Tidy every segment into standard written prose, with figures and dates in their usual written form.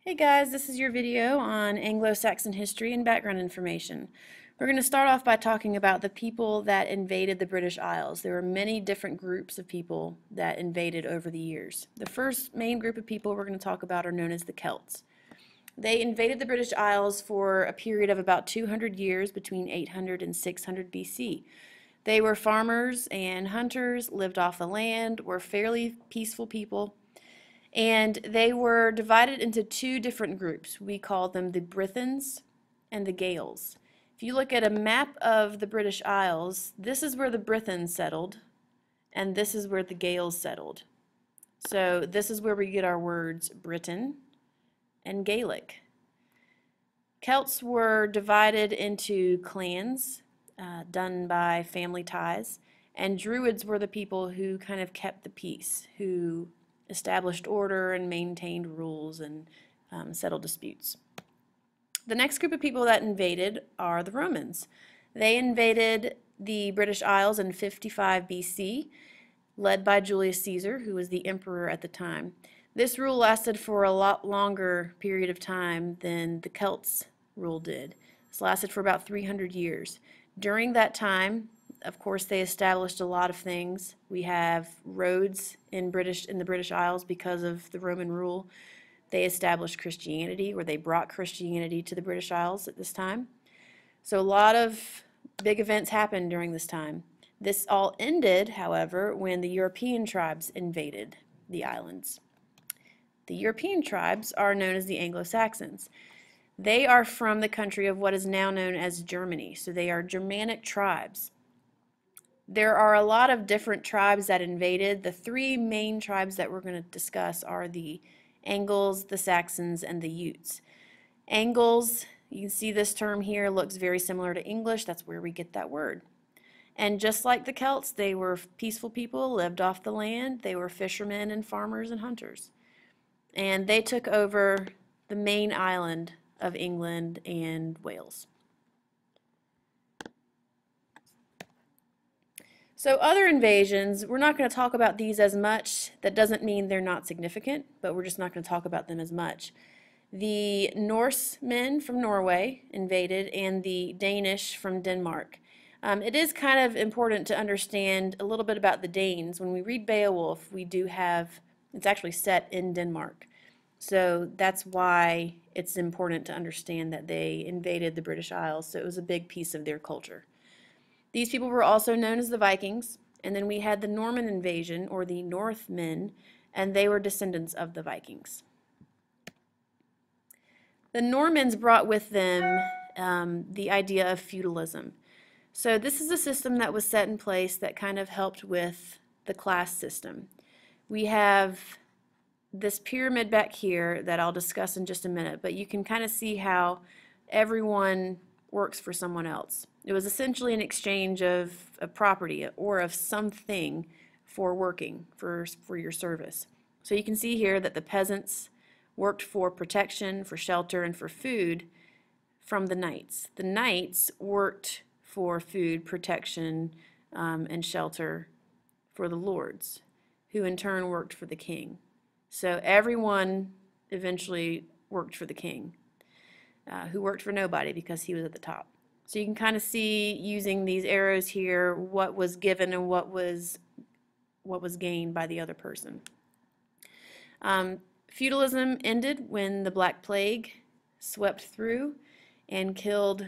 Hey guys, this is your video on Anglo Saxon history and background information. We're going to start off by talking about the people that invaded the British Isles. There were many different groups of people that invaded over the years. The first main group of people we're going to talk about are known as the Celts. They invaded the British Isles for a period of about 200 years between 800 and 600 BC. They were farmers and hunters, lived off the land, were fairly peaceful people. And they were divided into two different groups. We call them the Brythons and the Gaels. If you look at a map of the British Isles, this is where the Brythons settled, and this is where the Gaels settled. So this is where we get our words Britain and Gaelic. Celts were divided into clans done by family ties, and Druids were the people who kind of kept the peace, who established order and maintained rules and settled disputes. The next group of people that invaded are the Romans. They invaded the British Isles in 55 BC, led by Julius Caesar, who was the emperor at the time. This rule lasted for a lot longer period of time than the Celts' rule did. This lasted for about 300 years. During that time, of course, they established a lot of things. We have roads in the British Isles because of the Roman rule. They established Christianity, or they brought Christianity to the British Isles at this time. So a lot of big events happened during this time. This all ended, however, when the European tribes invaded the islands. The European tribes are known as the Anglo Saxons. They are from the country of what is now known as Germany. So they are Germanic tribes. There are a lot of different tribes that invaded. The three main tribes that we're going to discuss are the Angles, the Saxons, and the Utes. Angles, you can see this term here looks very similar to English. That's where we get that word. And just like the Celts, they were peaceful people, lived off the land. They were fishermen and farmers and hunters. And they took over the main island of England and Wales. So other invasions, we're not going to talk about these as much. That doesn't mean they're not significant, but we're just not going to talk about them as much. The Norsemen from Norway invaded, and the Danish from Denmark. It is kind of important to understand a little bit about the Danes. When we read Beowulf, we do have, it's actually set in Denmark. So that's why it's important to understand that they invaded the British Isles, so it was a big piece of their culture. These people were also known as the Vikings, and then we had the Norman invasion, or the Northmen, and they were descendants of the Vikings. The Normans brought with them the idea of feudalism. So this is a system that was set in place that kind of helped with the class system. We have this pyramid back here that I'll discuss in just a minute, but you can kind of see how everyone works for someone else. It was essentially an exchange of a property or of something for working, for your service. So you can see here that the peasants worked for protection, for shelter, and for food from the knights. The knights worked for food, protection, and shelter for the lords, who in turn worked for the king. So everyone eventually worked for the king, who worked for nobody because he was at the top. So you can kind of see, using these arrows here, what was given and what was gained by the other person. Feudalism ended when the Black Plague swept through and killed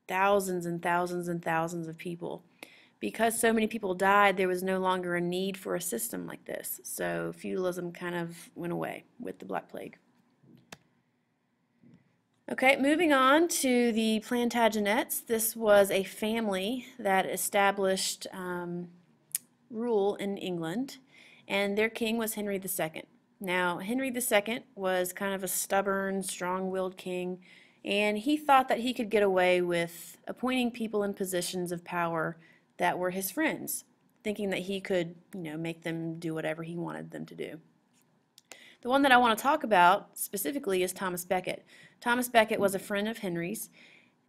thousands and thousands and thousands of people. Because so many people died, there was no longer a need for a system like this. So feudalism kind of went away with the Black Plague. Okay, moving on to the Plantagenets. This was a family that established rule in England, and their king was Henry II. Now, Henry II was kind of a stubborn, strong-willed king, and he thought that he could get away with appointing people in positions of power that were his friends, thinking that he could, make them do whatever he wanted them to do. The one that I want to talk about specifically is Thomas Becket. Thomas Becket was a friend of Henry's,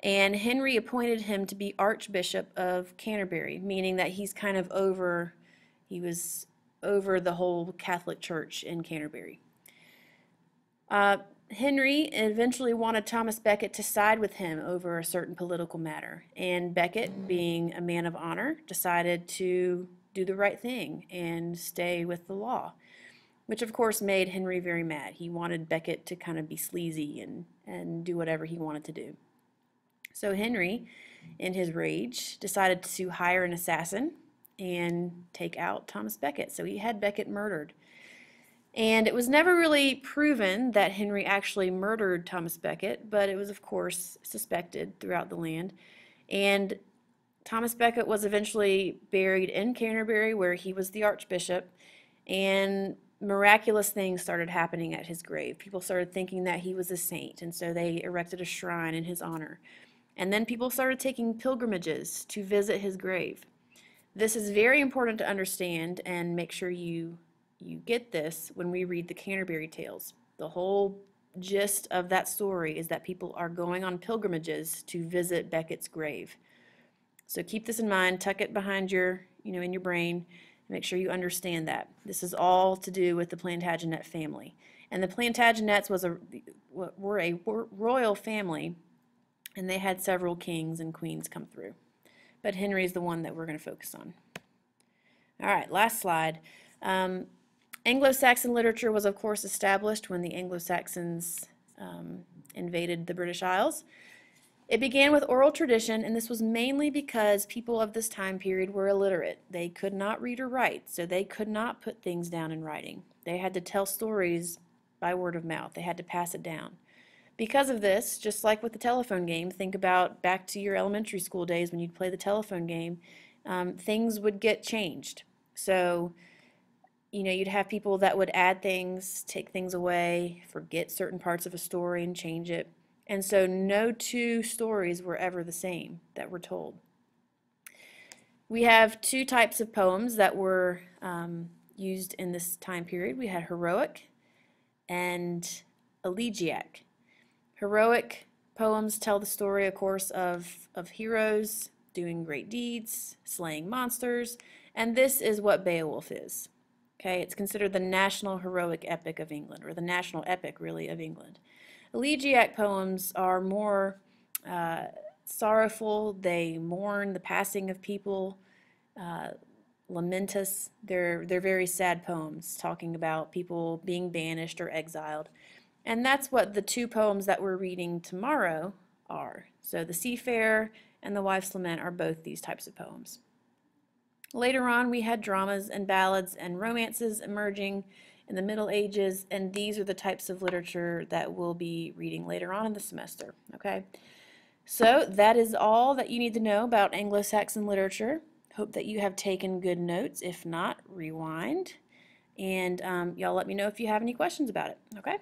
and Henry appointed him to be Archbishop of Canterbury, meaning that he was over the whole Catholic Church in Canterbury. Henry eventually wanted Thomas Becket to side with him over a certain political matter, and Becket, being a man of honor, decided to do the right thing and stay with the law, which of course made Henry very mad. He wanted Becket to kind of be sleazy and do whatever he wanted to do. So Henry, in his rage, decided to hire an assassin and take out Thomas Becket. So he had Becket murdered. And it was never really proven that Henry actually murdered Thomas Becket, but it was, of course, suspected throughout the land. And Thomas Becket was eventually buried in Canterbury, where he was the archbishop, and miraculous things started happening at his grave. People started thinking that he was a saint, and so they erected a shrine in his honor. And then people started taking pilgrimages to visit his grave. This is very important to understand, and make sure you get this when we read the Canterbury Tales. The whole gist of that story is that people are going on pilgrimages to visit Becket's grave. So keep this in mind, tuck it behind your, in your brain, make sure you understand that. This is all to do with the Plantagenet family. And the Plantagenets were a royal family, and they had several kings and queens come through. But Henry is the one that we're going to focus on. All right, last slide. Anglo-Saxon literature was, of course, established when the Anglo-Saxons invaded the British Isles. It began with oral tradition, and this was mainly because people of this time period were illiterate. They could not read or write, so they could not put things down in writing. They had to tell stories by word of mouth. They had to pass it down. Because of this, just like with the telephone game, think about back to your elementary school days when you'd play the telephone game, things would get changed. So you'd have people that would add things, take things away, forget certain parts of a story and change it. And so no two stories were ever the same that were told. We have two types of poems that were used in this time period. We had heroic and elegiac. Heroic poems tell the story, of course, of heroes doing great deeds, slaying monsters, and this is what Beowulf is. Okay, it's considered the national heroic epic of England, or the national epic, really, of England. Elegiac poems are more sorrowful. They mourn the passing of people, lamentus. They're very sad poems, talking about people being banished or exiled. And that's what the two poems that we're reading tomorrow are. So the Seafarer and the Wife's Lament are both these types of poems. Later on, we had dramas and ballads and romances emerging in the Middle Ages, and these are the types of literature that we'll be reading later on in the semester, okay? So that is all that you need to know about Anglo-Saxon literature. Hope that you have taken good notes. If not, rewind, and y'all let me know if you have any questions about it, okay?